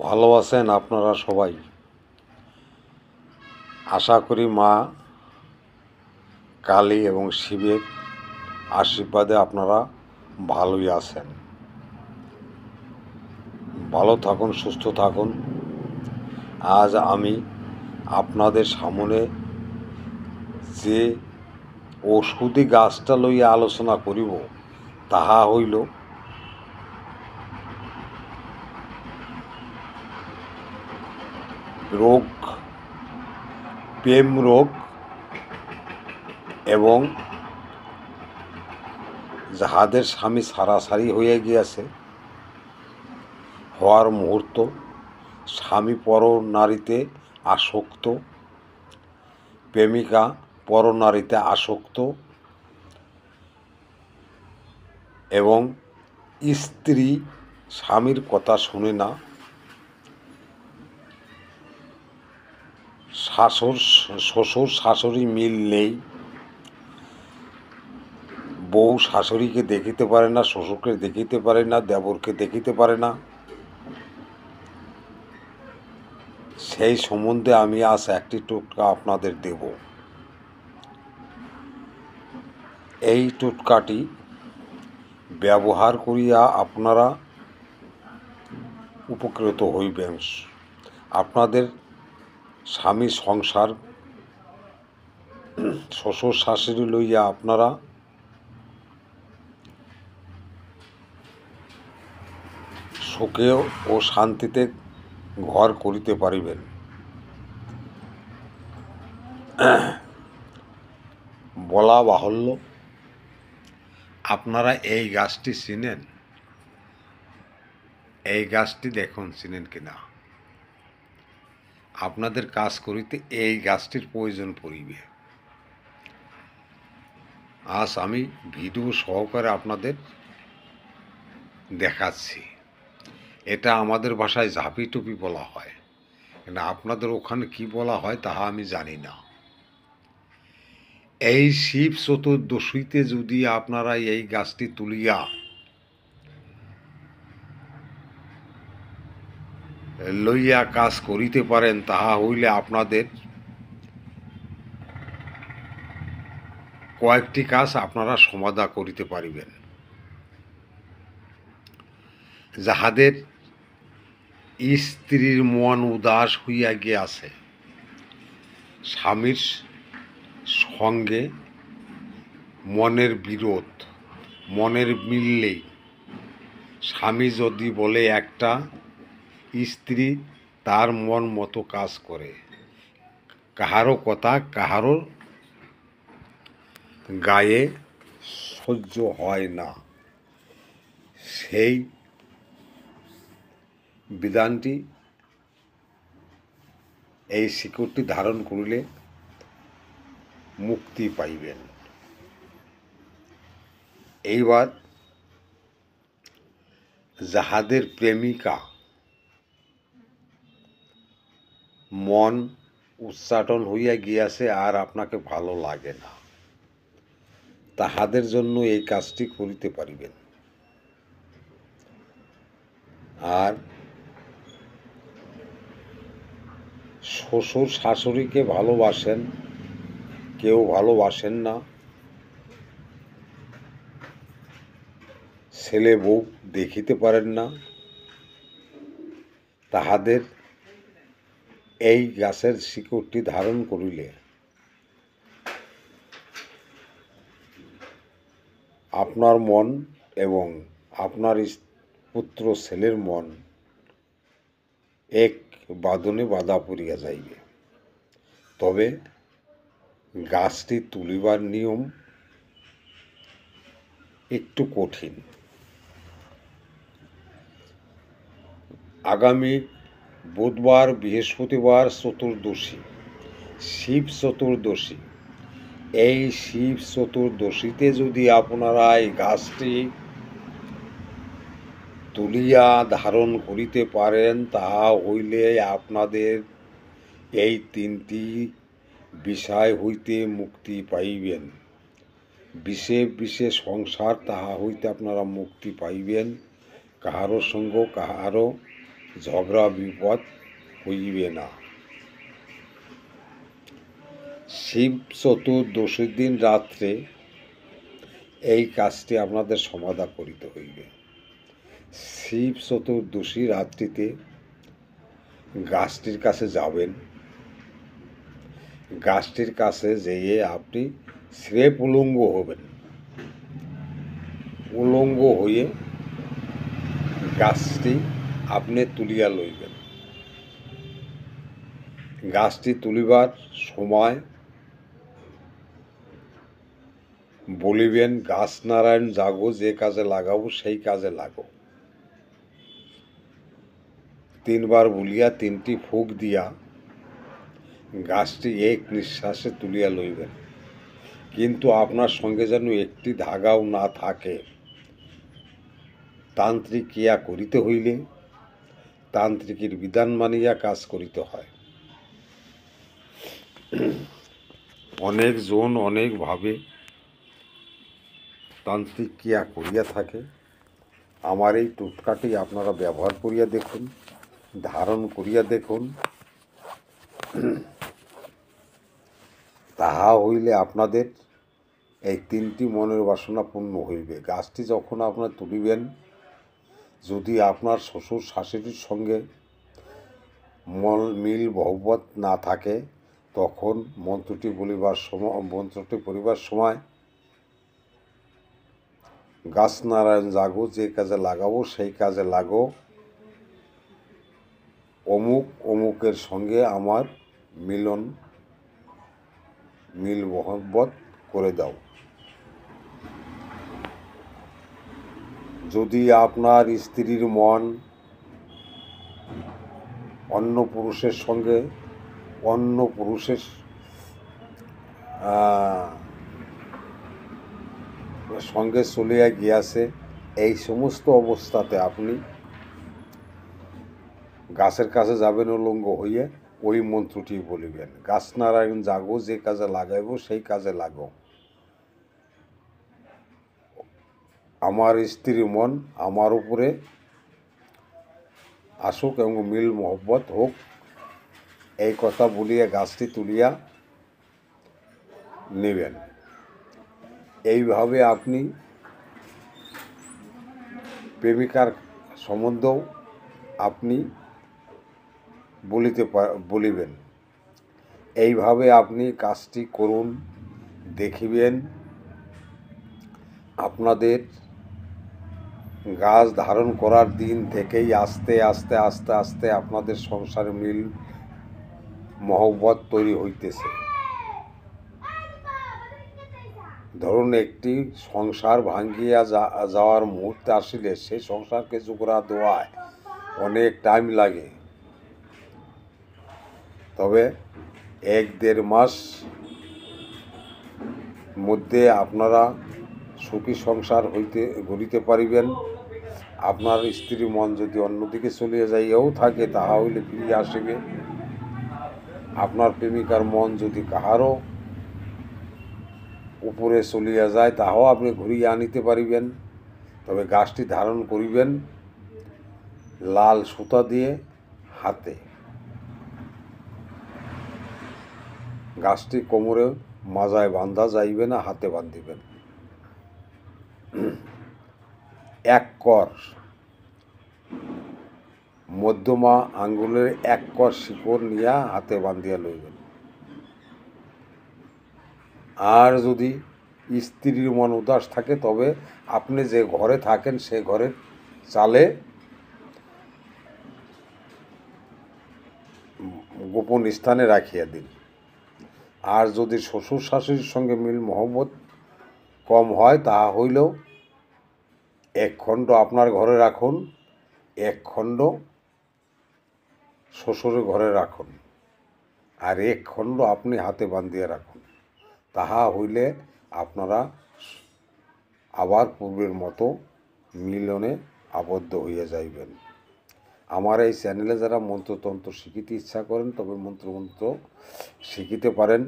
ভালো আছেন আপনারা সবাই। আশা করি মা কালী এবং শিবের আশীর্বাদে আপনারা ভালোই আছেন। ভালো থাকুন, সুস্থ থাকুন। আজ আমি আপনাদের সামনে যে ওষুধি গাছটা লইয়া আলোচনা করিব তাহা হইল রোগ, প্রেম রোগ এবং যাহাদের স্বামী সারাসারি হয়ে গিয়াছে, হওয়ার মুহূর্ত স্বামী পর নারীতে আসক্ত, প্রেমিকা পর নারীতে আসক্ত এবং স্ত্রী স্বামীর কথা শুনে না, শ্বশুর শাশুড়ি মিল নেই, বউ শাশুড়িকে দেখিতে পারে না, শ্বশুরকে দেখিতে পারে না, দেবরকে দেখিতে পারে না। সেই সম্বন্ধে আমি আজ একটি টোটকা আপনাদের দেব। এই টোটকাটি ব্যবহার করিয়া আপনারা উপকৃত হইবেন। আপনাদের স্বামী সংসার, শ্বশুর শাশুড়ি লইয়া আপনারা সুখে ও শান্তিতে ঘর করিতে পারিবেন। বলা বাহুল্য, আপনারা এই গাছটি চিনেন? এই গাছটি দেখুন চিনেন কিনা। আপনাদের কাজ করিতে এই গাছটির প্রয়োজন পড়িবে। আজ আমি ভিডিও সহকারে আপনাদের দেখাচ্ছি। এটা আমাদের ভাষায় ঝাঁপি টুপি বলা হয়, কিন্তু আপনাদের ওখানে কি বলা হয় তাহা আমি জানি না। এই শিব চতুর্দশীতে যদি আপনারা এই গাছটি তুলিয়া লইয়া কাজ করিতে পারেন, তাহা হইলে আপনাদের কয়েকটি কাজ আপনারা সমাধা করিতে পারিবেন। যাহাদের স্ত্রীর মন উদাস হইয়া গিয়াছে, স্বামীর সঙ্গে মনের বিরোধ, মনের মিল নেই, স্বামী যদি বলে একটা, স্ত্রী তার মন মতো কাজ করে, কাহারও কথা কাহারও গায়ে সহ্য হয় না, সেই বিধানটি, এই শিকড়টি ধারণ করিলে মুক্তি পাইবেন। এইবার যাহাদের প্রেমিকা মন উচ্চাটন হইয়া গিয়াছে আর আপনাকে ভালো লাগে না, তাহাদের জন্য এই কাজটি করিতে পারিবেন। আর শ্বশুর শাশুড়িকে ভালোবাসেন, কেউ ভালোবাসেন না, ছেলে বউ দেখিতে পারেন না, তাহাদের এই গাছের শিকড়টি ধারণ করিলে আপনার মন এবং আপনার পুত্র ছেলের মন এক বাঁধনে বাঁধা পড়িয়া যাইবে। তবে গাছটি তুলিবার নিয়ম একটু কঠিন। আগামী বুধবার, বৃহস্পতিবার চতুর্দশী, শিব চতুর্দশী। এই শিব চতুর্দশীতে যদি আপনারা এই গাছটি তুলিয়া ধারণ করিতে পারেন, তাহা হইলে আপনাদের এই তিনটি বিষয় হইতে মুক্তি পাইবেন। বিষে সংসার, তাহা হইতে আপনারা মুক্তি পাইবেন। কাহারও সঙ্গ কাহারও ঝগড়া বিপদ হইবে না। শিব চতুর্দশীর দিন রাত্রে এই কাজটি আপনাদের সমাধা করিতে হইবে। শিব চতুর্দশী রাত্রিতে গাছটির কাছে যাবেন। গাছটির কাছে যেয়ে আপনি স্রেফ উলঙ্গ হবেন। উলঙ্গ হয়ে গাছটি আপনি তুলিয়া লইবেন। গাছটি তুলিবার সময় বলিবেন, গাছ নারায়ণ জাগো, যে কাজে লাগাবো সেই কাজে লাগো। 3 বার বলিয়া 3টি ফুঁক দিয়া গাছটি এক নিঃশ্বাসে তুলিয়া লইবেন। কিন্তু আপনার সঙ্গে যেন একটি ধাগাও না থাকে। তান্ত্রিক ক্রিয়া করিতে হইলে তান্ত্রিকের বিধান মানিয়া কাজ করিতে হয়। অনেকজন অনেকভাবে তান্ত্রিক ক্রিয়া করিয়া থাকে। আমার এই টোটকাটি আপনারা ব্যবহার করিয়া দেখুন, ধারণ করিয়া দেখুন। তাহা হইলে আপনাদের এই 3টি মনের বাসনা পূর্ণ হইবে। গাছটি যখন আপনার তুলিবেন, যদি আপনার শ্বশুর শাশুড়ির সঙ্গে মিল মহব্বত না থাকে, তখন মন্ত্রটি পড়িবার সময় গাছ নারায়ণ জাগো, যে কাজে লাগাবো সেই কাজে লাগো, অমুক অমুকের সঙ্গে আমার মিল মহব্বত করে দাও। যদি আপনার স্ত্রীর মন অন্য পুরুষের সঙ্গে চলিয়া গিয়াছে, এই সমস্ত অবস্থাতে আপনি গাছের কাছে যাবেন উলঙ্গ হইয়া, ওই মন্ত্রটি বলিবেন, গাছ নারায়ণ জাগো, যে কাজে লাগাইব সেই কাজে লাগো। আমার স্ত্রীর মন আমার উপরে আসুক এবং মিল মহব্বত হোক, এই কথা বলিয়া গাছটি তুলিয়া নেবেন। এইভাবে আপনি প্রেমিকার সম্বন্ধেও আপনি বলিবেন। এইভাবে আপনি কাজটি করুন, দেখিবেন আপনাদের গাছ ধারণ করার দিন থেকেই আস্তে আস্তে আস্তে আস্তে আপনাদের সংসারে মিল মহব্বত তৈরি হইতেছে। ধরুন, একটি সংসার ভাঙ্গিয়া যাওয়ার মুহূর্তে আসিলে সেই সংসারকে জোগড়া দেওয়ায় অনেক টাইম লাগে। তবে 1-1.5 মাস মধ্যে আপনারা সুখী সংসার গড়িতে পারিবেন। আপনার স্ত্রীর মন যদি অন্যদিকে চলিয়া যাইয়াও থাকে, তাহা হইলে ফিরিয়া আসিবে। আপনার প্রেমিকার মন যদি কাহারও উপরে চলিয়া যায়, তাহাও আপনি ঘুরিয়ে আনিতে পারিবেন। তবে গাছটি ধারণ করিবেন লাল সুতা দিয়ে হাতে। গাছটি কোমরে মাজায় বাঁধা যাইবে না, হাতে বান্ধিবেন। 1 কর মধ্যমা আঙ্গুলের 1 কর শিকড় নিয়া হাতে বান্ধিয়া লইবেন। আর যদি স্ত্রীর মন উদাস থাকে, তবে আপনি যে ঘরে থাকেন সে ঘরের চালে গোপন স্থানে রাখিয়া দিন। আর যদি শ্বশুর শাশুড়ির সঙ্গে মিল মহব্বত কম হয়, তাহা হইলেও 1 খণ্ড আপনার ঘরে রাখুন, 1 খণ্ড শ্বশুরের ঘরে রাখুন, আর 1 খণ্ড আপনি হাতে বান্ধিয়া রাখুন। তাহা হইলে আপনারা আবার পূর্বের মতো মিলনে আবদ্ধ হইয়া যাইবেন। আমার এই চ্যানেলে যারা মন্ত্রতন্ত্র শিখিতে ইচ্ছা করেন, তবে মন্ত্র শিখিতে পারেন।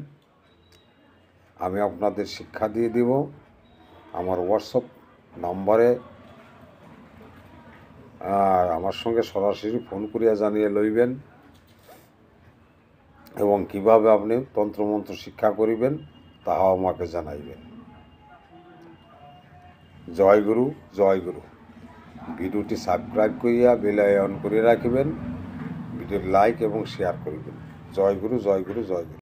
আমি আপনাদের শিক্ষা দিয়ে দিব। আমার হোয়াটসঅ্যাপ নম্বরে আমার সঙ্গে সরাসরি ফোন করিয়া জানিয়ে লইবেন এবং কিভাবে আপনি তন্ত্রমন্ত্র শিক্ষা করিবেন তাহাও আমাকে জানাইবেন। জয় গুরু, জয় গুরু। ভিডিওটি সাবস্ক্রাইব করিয়া বেল আইকন করে রাখিবেন, ভিডিও লাইক এবং শেয়ার করিবেন। জয় গুরু, জয় গুরু, জয় গুরু।